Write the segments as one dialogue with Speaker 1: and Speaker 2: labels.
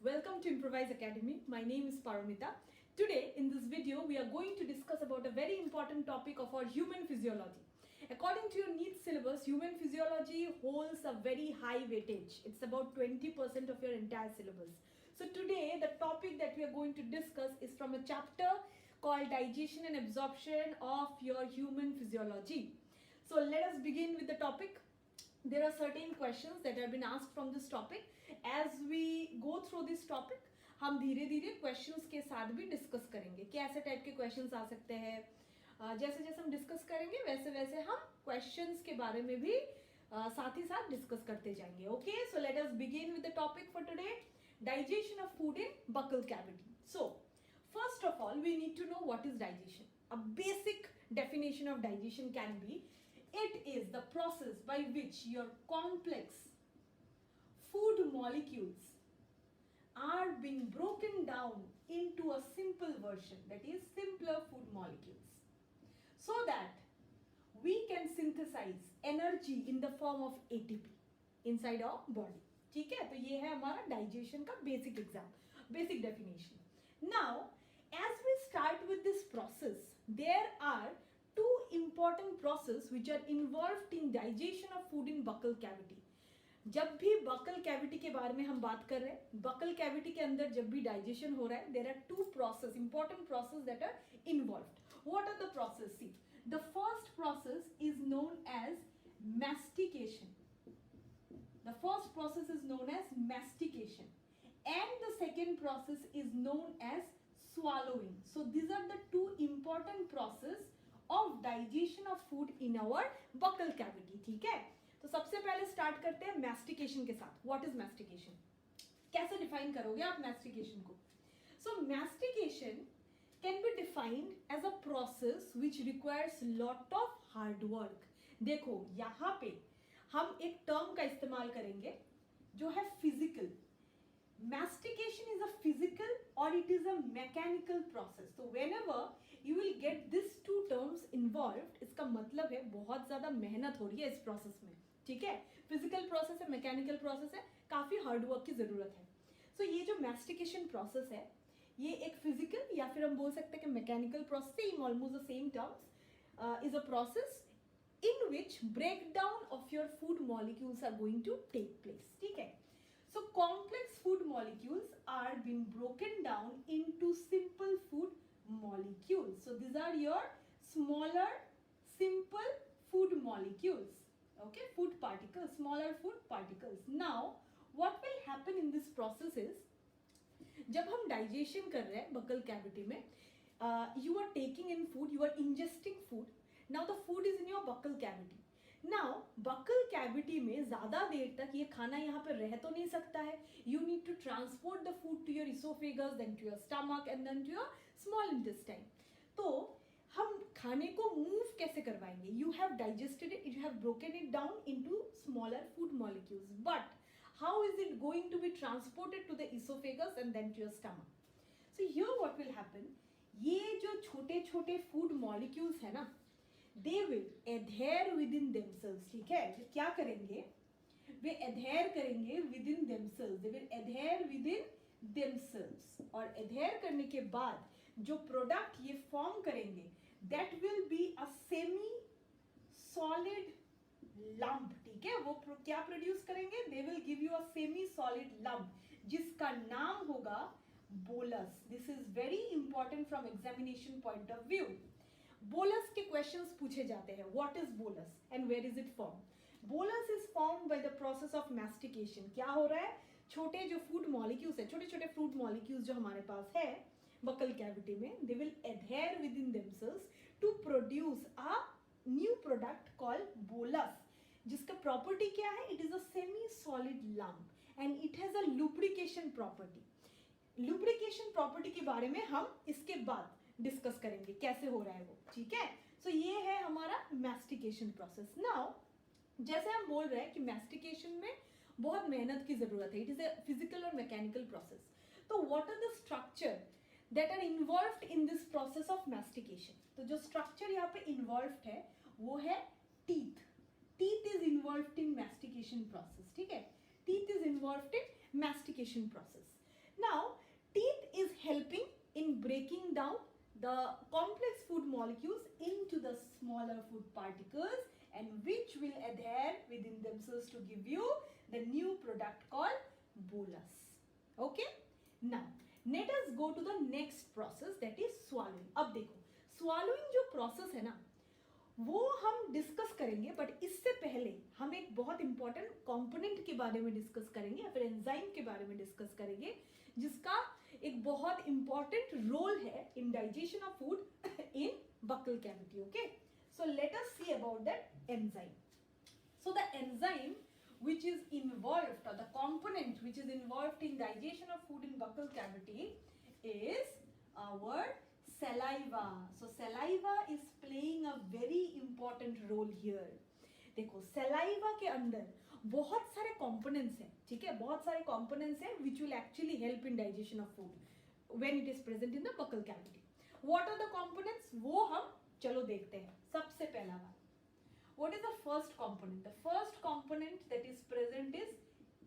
Speaker 1: Welcome to Improvise Academy. My name is Paramita. Today in this video we are going to discuss about a very important topic of our human physiology. According to your NEET syllabus, human physiology holds a very high weightage. It's about 20% of your entire syllabus. So today the topic that we are going to discuss is from a chapter called Digestion and Absorption of your Human Physiology. So let us begin with the topic. There are certain questions that have been asked from this topic. As we go through this topic, हम धीरे धीरे questions के साथ भी discuss करेंगे कि ऐसे type के questions आ सकते हैं. जैसे जैसे हम discuss करेंगे वैसे वैसे हम questions के बारे में भी साथ ही साथ discuss करते जाएंगे. Okay, so let us begin with the topic for today: digestion of food in buccal cavity. So first of all, we need to know what is digestion. A basic definition of digestion can be: it is the process by which your complex food molecules are being broken down into a simple version, that is simpler food molecules, so that we can synthesize energy in the form of ATP inside our body. ठीक है, तो ये है हमारा digestion का basic definition. Now, as we start with this process, there are two important processes which are involved in digestion of food in buccal cavity. जब भी buccal cavity के बारे में हम बात कर रहे हैं, buccal cavity के अंदर जब भी digestion हो रहा है, there are two important processes that are involved. What are the processes? See, the first process is known as mastication. The first process is known as mastication, and the second process is known as swallowing. So these are the two important processes of digestion of food in our buccal cavity. ठीक है, तो सबसे पहले start करते हैं mastication के साथ. What is mastication? कैसे डिफाइन करोगे आप mastication को? So mastication can be defined as a process which requires lot of hard work. देखो यहाँ पे हम एक टर्म का इस्तेमाल करेंगे जो है physical. Mastication is a physical or it is a mechanical process. So whenever you will get these two terms involved, इसका मतलब है बहुत ज़्यादा मेहनत हो रही है इस प्रोसेस में. ठीक है, फिजिकल प्रोसेस है, मैकेनिकल प्रोसेस है, काफ़ी हार्डवर्क की ज़रूरत है. सो ये जो मैस्टिकेशन प्रोसेस है, ये एक फिजिकल या फिर हम बोल सकते हैं कि mechanical process, same almost the same terms, is a process in which breakdown of your food molecules are going to take place. ठीक है, so complex food molecules are being broken down into simple food molecules. So these are your smaller simple food molecules. Okay, food particles, smaller food particles. Now what will happen in this process is, जब हम digestion कर रहे हैं buccal cavity में, you are taking in food, you are ingesting food. Now the food is in your buccal cavity. Now buccal cavity में ज़्यादा देर तक ये खाना यहाँ पर रह तो नहीं सकता है. You need to transport the food to your esophagus, then to your stomach and then to your small intestine. तो हम खाने को मूव कैसे करवाएंगे? You have digested it, you have broken it down into smaller food molecules. But how is it going to be transported to the esophagus and then to your stomach? So here what will happen? ये जो छोटे छोटे food molecules है ना, they will adhere within themselves. ठीक है, तो क्या करेंगे? वे adhere करेंगे within themselves. They will adhere within themselves. और adhere करने के बाद जो product ये form करेंगे, that will be a semi solid lump. ठीक है, वो क्या produce करेंगे? They will give you a semi solid lump जिसका नाम होगा bolus. This is very important from examination point of view. Bolus के questions पूछे जाते हैं. What is bolus and where is it formed? Bolus is formed by the process of mastication. क्या हो रहा है? छोटे जो food molecules है, छोटे छोटे fruit molecules जो हमारे पास है buccal cavity में, they will adhere within themselves to produce a new product called bolus, जिसका property क्या है? It is a semi-solid lump and it has a lubrication property. Lubrication property के बारे में हम इसके बाद डिस्कस करेंगे कैसे हो रहा है वो. ठीक है, सो ये है हमारा मैस्टिकेशन प्रोसेस. नाउ जैसे हम बोल रहे हैं कि मैस्टिकेशन में बहुत मेहनत की जरूरत है, इट इज अ फिजिकल और मैकेनिकल प्रोसेस. तो what are the structure that are involved in this process of mastication? तो जो स्ट्रक्चर यहाँ पे इन्वॉल्व्ड है वो है teeth. Teeth is involved in mastication process. ठीक है, teeth is involved in mastication process. is helping in breaking down the complex food molecules into the smaller food particles, and which will adhere within themselves to give you the new product called bolus. Okay, now let us go to the next process, that is swallowing. अब देखो swallowing जो process है ना वो हम discuss करेंगे, but इससे पहले हम एक बहुत इंपॉर्टेंट कंपोनेंट के बारे में डिस्कस करेंगे या फिर एंजाइम के बारे में डिस्कस करेंगे जिसका एक बहुत इंपॉर्टेंट रोल है in digestion of food in buccal cavity. Okay, so let us see about that enzyme. So the enzyme which is involved, or the component which is involved in digestion of food in buccal cavity is our saliva. So saliva is playing a very important role here. देखो saliva के अंदर बहुत सारे components हैं, ठीक है, बहुत सारे components हैं which will actually help in digestion of food when it is present in the buccal cavity. What are the components? वो हम चलो देखते हैं. सबसे पहला बात, what is the first component? The first component that is present is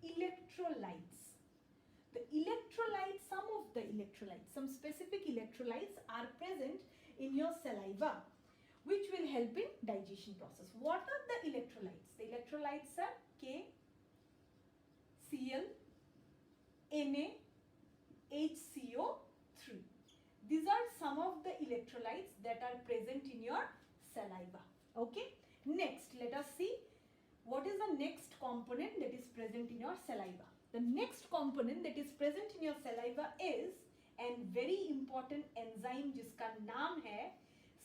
Speaker 1: electrolytes. The electrolytes, some of the electrolytes, some specific electrolytes are present in your saliva which will help in digestion process. What are the electrolytes? The electrolytes are K, Cl, Na, HCO3. These are some of the electrolytes that are present in your saliva. Okay. Next, let us see what is the next component that is present in your saliva. The next component that is present in your saliva is an very important enzyme जिसका नाम है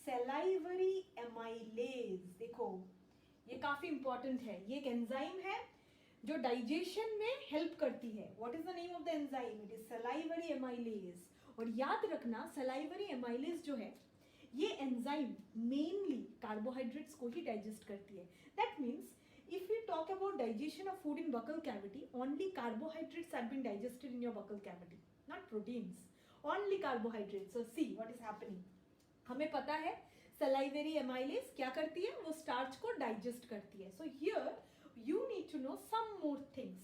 Speaker 1: salivary amylase. देखो ये काफी important है, ये एक enzyme है जो digestion में help करती है. What is the name of the enzyme? It is salivary amylase. और याद रखना salivary amylase जो है ये एंजाइम मेनली कार्बोहाइड्रेट्स को ही डाइजेस्ट करती है. That means if you talk about digestion of food in buccal cavity, only carbohydrates have been digested in your buccal cavity, not proteins, only carbohydrates. So see what is happening. हमें पता है salivary amylase क्या करती है, वो starch को digest करती है. So here you need to know some more things.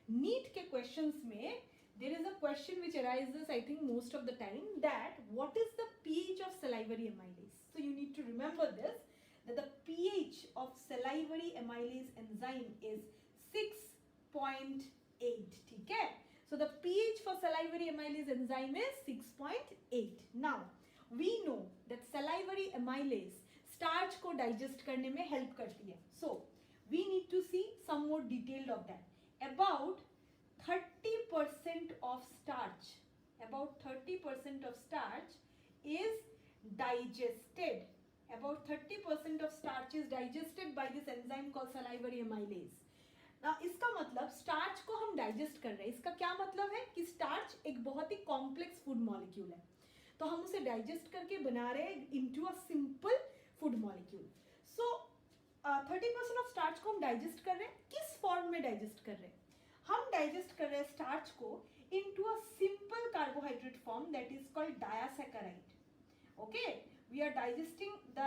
Speaker 1: NEET के क्वेश्चंस में there is a question which arises, I think most of the time, that what is the pH of salivary amylase? So you need to remember this, that the pH of salivary amylase enzyme is 6.8. ठीक है? So the pH for salivary amylase enzyme is 6.8. Now we know that salivary amylase starch को digest करने में help करती है. So we need to see some more detail of that. About 30% of starch, about 30% of starch is digested. About 30% of starch is digested by this enzyme called salivary amylase. Now इसका मतलब starch को हम digest कर रहे हैं. इसका क्या मतलब है कि starch एक बहुत ही complex food molecule है, तो हम उसे digest करके बना रहे हैं into a simple food molecule. So 30% of starch को हम digest कर रहे हैं. किस form में digest कर रहे हैं? हम डाइजेस्ट कर रहे हैं स्टार्च को into a simple carbohydrate form that is called disaccharide. Okay, we are digesting the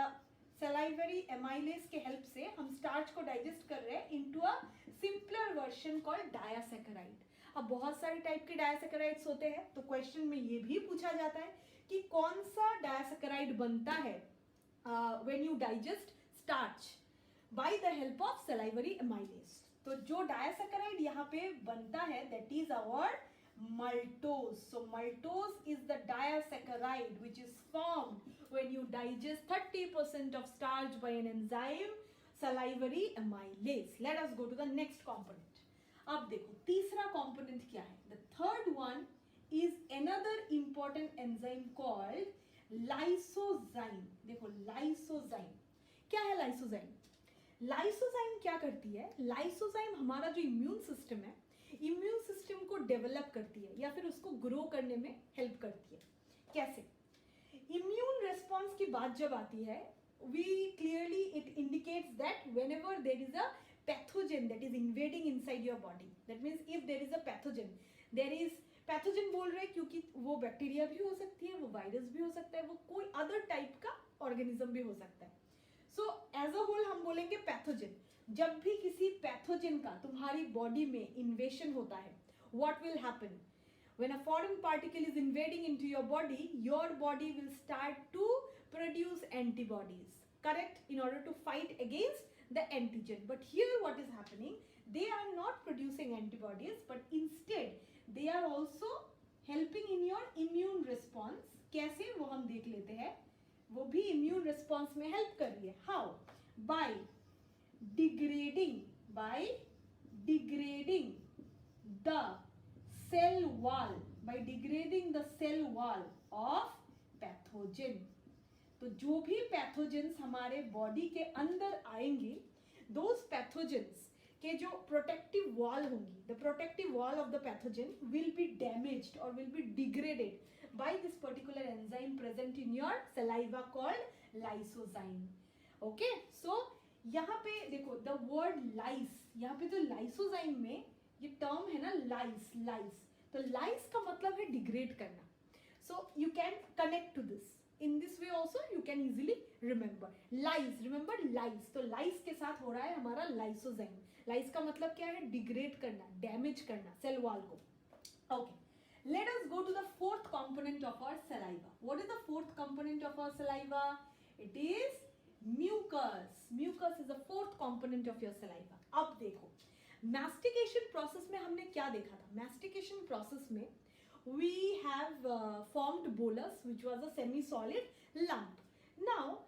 Speaker 1: salivary amylase के हेल्प से हम स्टार्च को डाइजेस्ट कर रहे हैं into a simpler version called disaccharide. अब बहुत सारे टाइप के डायासैकेराइड्स होते हैं, तो क्वेश्चन में ये भी पूछा जाता है कि कौन सा डायासैकेराइड बनता है when you digest starch by the help of salivary amylase. तो जो डायासैकेराइड यहाँ पे बनता है that is our maltose. So maltose is the disaccharide which is formed when you digest 30% of starch by an enzyme salivary amylase. Let us go to the next component. अब देखो तीसरा component क्या है. The third one is another important enzyme called lysozyme. देखो lysozyme क्या है. lysozyme lysozyme क्या करती है? लाइसोजाइम हमारा जो इम्यून सिस्टम है, इम्यून सिस्टम को डेवलप करती है या फिर उसको ग्रो करने में हेल्प करती है. कैसे? इम्यून रिस्पॉन्स की बात जब आती है, we clearly it indicates that whenever there is a pathogen that is invading inside your body, that means if there is a pathogen, there is pathogen बोल रहे हैं क्योंकि वो बैक्टीरिया भी हो सकती है, वो वायरस भी हो सकता है, वो कोई अदर टाइप का ऑर्गेनिज्म भी हो सकता है. सो एज अ होल हम बोलेंगे पैथोजन. जब भी किसी पैथोजन का तुम्हारी बॉडी में इन्वेशन होता है, what will happen? When a foreign particle is invading into your body will start to produce antibodies, correct, in order to fight against the antigen. But here what is happening, they are not producing antibodies, but instead they are also helping in your immune response. कैसे वो हम देख लेते हैं, वो भी immune response में help कर रही है. How? By degrading the cell wall, by degrading the cell wall of pathogen. तो जो भी पैथोजेंस हमारे बॉडी के अंदर आएंगे, those pathogens के जो प्रोटेक्टिव वॉल होंगी, the protective wall of the pathogen will be damaged or will be degraded by this particular enzyme present in your saliva called lysozyme. Okay, so यहाँ पे देखो the word lice, यहाँ पे तो lysozyme में ये term है ना lice, तो lice का मतलब है डिग्रेड करना. So you can connect to this. In this way also you can easily remember. Lice, remember lice. तो lice के साथ हो रहा है हमारा lysozyme. Lice का मतलब क्या है, डिग्रेड करना, डैमेज करना सेल वॉल को. Okay. Let us go to the fourth component of our saliva. What is the fourth component of our saliva? It is mucus. Mucus is the fourth component of your saliva. अब देखो, mastication process में हमने क्या देखा था? Mastication process में we have formed bolus, which was a semi-solid lump. Now,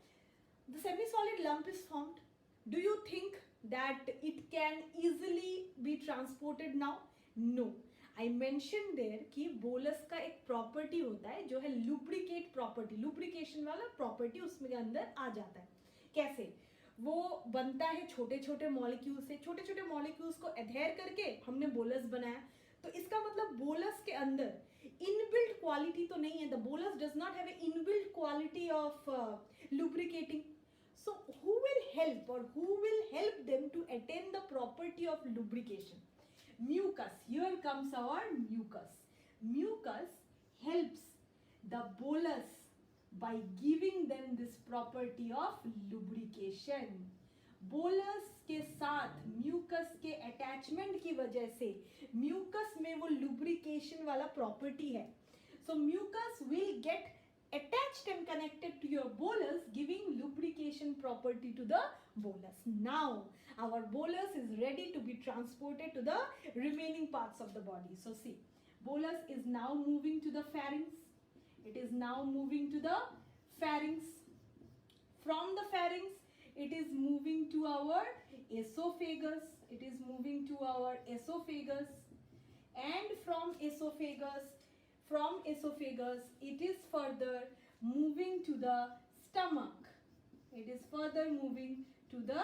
Speaker 1: the semi-solid lump is formed. Do you think that it can easily be transported now? No. I mentioned there कि bolus का एक property होता है जो है lubricate property, lubrication वाला property उसमें के अंदर आ जाता है. कैसे? वो बनता है छोटे छोटे मॉलिक्यूल से, छोटे छोटे मॉलिक्यूल्स को adhere करके हमने bolus बनाया. तो इसका मतलब bolus के अंदर inbuilt quality तो नहीं है. The bolus does not have an inbuilt quality of lubricating. So who will help or who will help them to attain the property of lubrication? Mucus. Here comes our mucus. Mucus helps the bolus by giving them this property of lubrication. Bolus के साथ mucus के attachment की वजह से mucus में वो lubrication वाला property है. So mucus will get attached and connected to your bolus, giving lubrication property to the bolus. Now our bolus is ready to be transported to the remaining parts of the body. So see, bolus is now moving to the pharynx. It is now moving to the pharynx. From the pharynx, it is moving to our esophagus. It is moving to our esophagus. And from esophagus, it is further moving to the stomach. It is further moving to the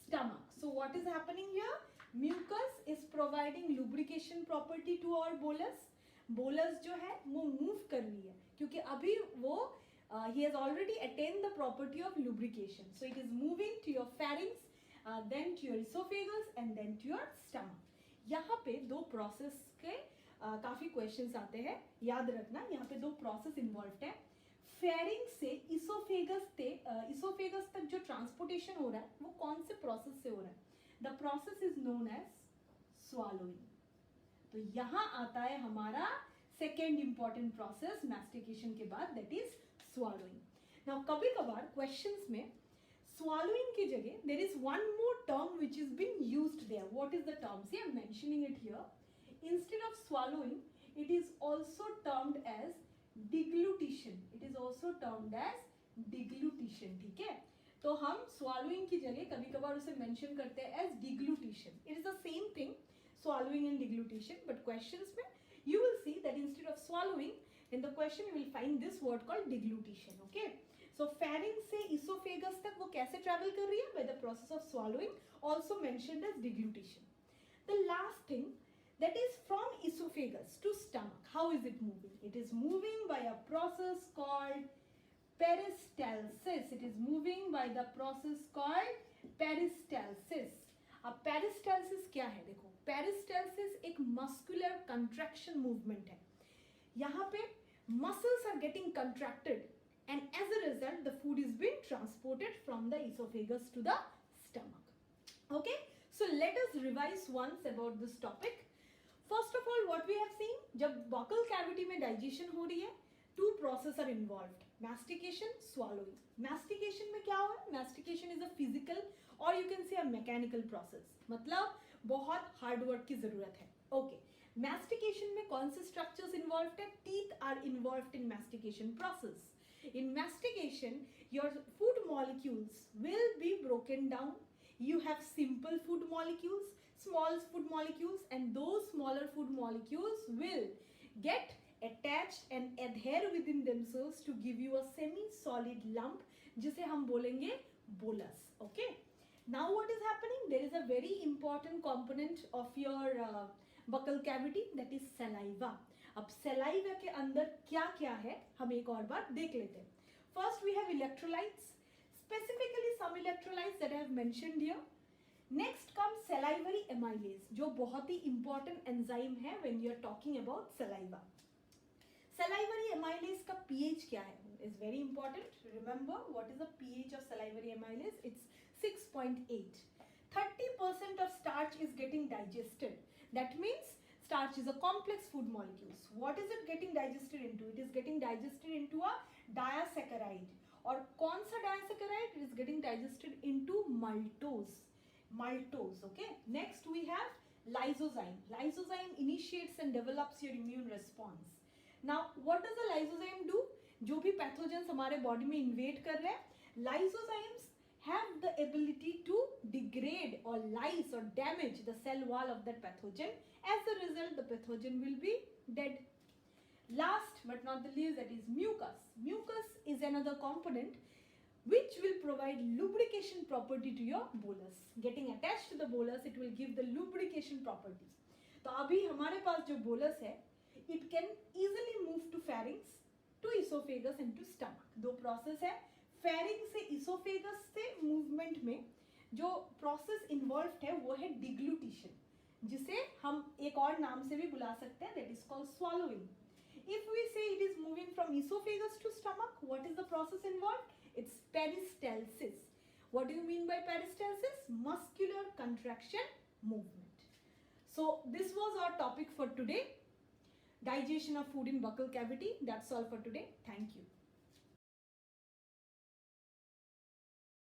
Speaker 1: stomach. So what is happening here? Mucus is providing lubrication property to our bolus. Bolus जो है वो move कर रही है क्योंकि अभी वो he has already attained the property of lubrication. So it is moving to your pharynx, then to your esophagus and then to your stomach. यहाँ पे दो process के काफी क्वेश्चंस आते हैं, याद रखना. यहाँ पे दो प्रोसेस इन्वॉल्व है. फेरिंग्स से इसोफेगस तक जो ट्रांसपोर्टेशन हो रहा है वो कौन से प्रोसेस से हो रहा है? The process is known as swallowing. तो यहाँ आता है हमारा सेकेंड इंपॉर्टेंट प्रोसेस मैस्टिकेशन के बाद, दैट इज स्वालोइंग. नाउ कभी कभार क्वेश्चंस में स्वालोइंग की जगह there is one more term which is being used there. What is the term? See I am mentioning it here. Instead of swallowing, it is also termed as deglutition. It is also termed as deglutition. ठीक है? तो हम swallowing की जगह कभी कभार उसे mention करते हैं as deglutition. It is the same thing, swallowing and deglutition. But questions में you will see that instead of swallowing, in the question you will find this word called deglutition. Okay? So pharynx से esophagus तक वो कैसे travel कर रही है? By the process of swallowing, also mentioned as deglutition. The last thing, that is from esophagus to stomach. How is it moving? It is moving by a process called peristalsis. It is moving by the process called peristalsis. अब peristalsis क्या है? देखो, peristalsis एक muscular contraction movement है. यहाँ पे muscles are getting contracted and as a result the food is being transported from the esophagus to the stomach. Okay, so let us revise once about this topic. First of all what we have seen, जब buccal cavity में digestion हो रही है, two process are involved, mastication, swallowing. Mastication में क्या हुआ? Mastication is a physical और you can say a mechanical process, मतलब बहुत हार्ड वर्क की जरूरत है. ओके, मैस्टिकेशन में कौन से स्ट्रक्चर्स इन्वॉल्व्ड है? Teeth are involved in mastication process. In mastication, your food molecules will be broken down. You have simple food molecules, small food molecules, and those smaller food molecules will get attached and adhere within themselves to give you a semi-solid lump, जिसे हम बोलेंगे bolus. Okay. Now what is happening? There is a very important component of your buccal cavity, that is saliva. अब saliva के अंदर क्या क्या है हम एक और बार देख लेते हैं. First we have electrolytes, specifically some electrolytes that I have mentioned here. Next come salivary amylase, जो बहुत ही इंपॉर्टेंट एंजाइम है when you are talking about saliva. Salivary amylase का पीएच क्या है? Is very important. Remember what is the pH of salivary amylase? It's 6.8. 30% of starch is getting digested. That means starch is a complex food molecules. What is it getting digested into? It is getting digested into a disaccharide. और कौन सा disaccharide? It is getting digested into maltose. Maltose, okay? Next we have lysozyme. Lysozyme initiates and develops your immune response. Now what does the lysozyme do? जो भी pathogens हमारे body में invade कर रहे हैं, lysozymes have the ability to degrade or lyse or damage the cell wall of that pathogen. As a result, the pathogen will be dead. Last but not the least, that is mucus. Mucus is another component which will provide lubrication property to your bolus. Getting attached to the bolus, it will give the lubrication property. तो अभी हमारे पास जो bolus है, it can easily move to pharynx, to esophagus and to stomach. दो process है. फेरिंग से oesophagus से movement में जो प्रोसेस इन्वॉल्व है वो है डिग्लूटिशन, जिसे हम एक और नाम से भी बुला सकते हैं, that is called swallowing. If we say it is moving from esophagus to stomach, what is the process involved? It's peristalsis. What do you mean by peristalsis? Muscular contraction movement. So this was our topic for today. Digestion of food in buccal cavity. That's all for today. Thank you.